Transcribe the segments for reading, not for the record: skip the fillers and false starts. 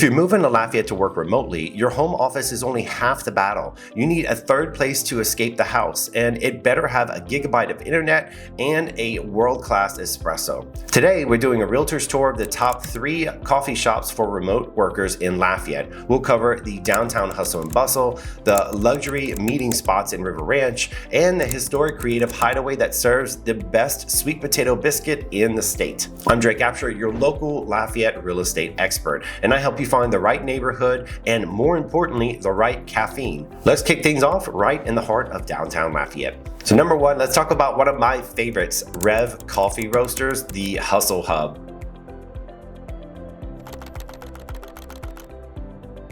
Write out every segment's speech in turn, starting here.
If you're moving to Lafayette to work remotely, your home office is only half the battle. You need a third place to escape the house, and it better have a gigabyte of internet and a world-class espresso. Today, we're doing a realtor's tour of the top 3 coffee shops for remote workers in Lafayette. We'll cover the downtown hustle and bustle, the luxury meeting spots in River Ranch, and the historic creative hideaway that serves the best sweet potato biscuit in the state. I'm Abshire, your local Lafayette real estate expert, and I help you find the right neighborhood and, more importantly, the right caffeine. Let's kick things off right in the heart of downtown Lafayette. So number 1, let's talk about one of my favorites, Rêve Coffee Roasters, the Hustle Hub.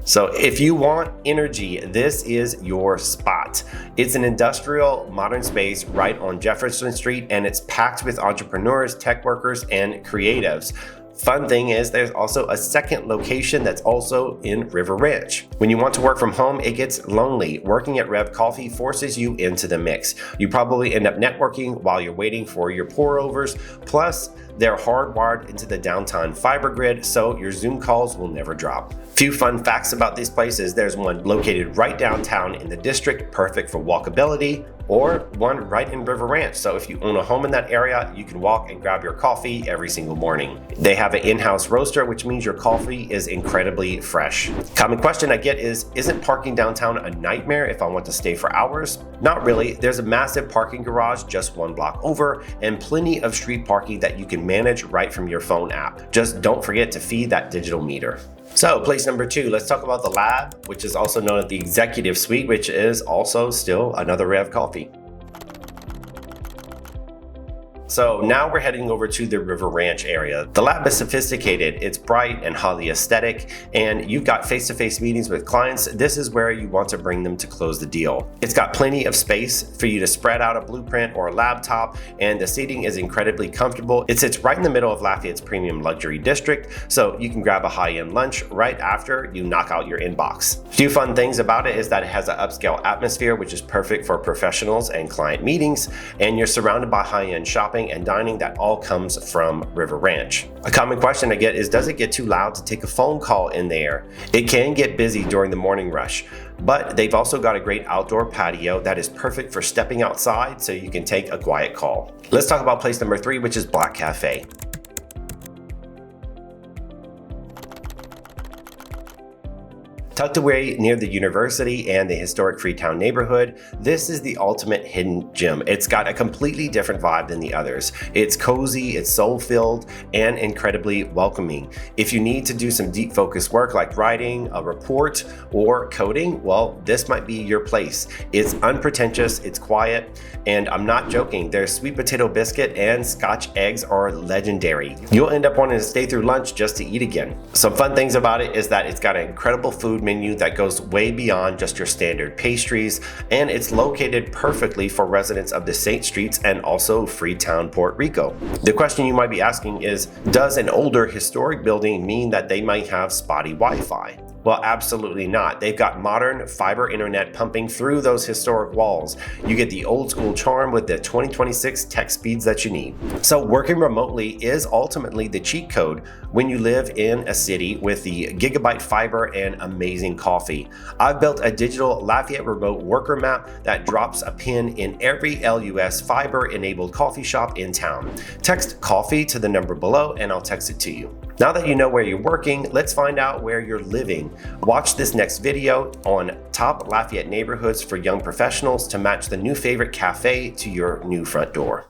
So if you want energy, this is your spot. It's an industrial modern space right on Jefferson Street, and it's packed with entrepreneurs, tech workers, and creatives. Fun thing is there's also a second location that's also in River Ranch. When you want to work from home, it gets lonely. Working at Rêve Coffee forces you into the mix. You probably end up networking while you're waiting for your pour-overs. Plus, they're hardwired into the downtown fiber grid, so your Zoom calls will never drop. Few fun facts about these places. There's one located right downtown in the district, perfect for walkability, or one right in River Ranch. So if you own a home in that area, you can walk and grab your coffee every single morning. They have an in-house roaster, which means your coffee is incredibly fresh. Common question I get is, isn't parking downtown a nightmare if I want to stay for hours? Not really. There's a massive parking garage just 1 block over, and plenty of street parking that you can manage right from your phone app. Just don't forget to feed that digital meter. So place number 2, let's talk about the Lab, which is also known as the Executive Suite, which is also still another Rêve Coffee. So now we're heading over to the River Ranch area. The Lab is sophisticated, it's bright and highly aesthetic, and you've got face-to-face meetings with clients. This is where you want to bring them to close the deal. It's got plenty of space for you to spread out a blueprint or a laptop, and the seating is incredibly comfortable. It sits right in the middle of Lafayette's premium luxury district, so you can grab a high-end lunch right after you knock out your inbox. A few fun things about it is that it has an upscale atmosphere, which is perfect for professionals and client meetings, and you're surrounded by high-end shopping and dining that all comes from River Ranch. A common question I get is, does it get too loud to take a phone call in there? It can get busy during the morning rush, but they've also got a great outdoor patio that is perfect for stepping outside so you can take a quiet call. Let's talk about place number 3, which is Black Café. Tucked away near the university and the historic Freetown neighborhood, this is the ultimate hidden gem. It's got a completely different vibe than the others. It's cozy, it's soul-filled, and incredibly welcoming. If you need to do some deep focus work like writing, a report, or coding, well, this might be your place. It's unpretentious, it's quiet, and I'm not joking, their sweet potato biscuit and Scotch eggs are legendary. You'll end up wanting to stay through lunch just to eat again. Some fun things about it is that it's got an incredible food menu that goes way beyond just your standard pastries, and it's located perfectly for residents of the St. Streets and also Freetown, Puerto Rico. The question you might be asking is, does an older historic building mean that they might have spotty Wi-Fi? Well, absolutely not. They've got modern fiber internet pumping through those historic walls. You get the old school charm with the 2026 tech speeds that you need. So working remotely is ultimately the cheat code when you live in a city with the gigabyte fiber and amazing coffee. I've built a digital Lafayette remote worker map that drops a pin in every LUS fiber enabled coffee shop in town. Text coffee to the number below and I'll text it to you. Now that you know where you're working, let's find out where you're living. Watch this next video on top Lafayette neighborhoods for young professionals to match the new favorite cafe to your new front door.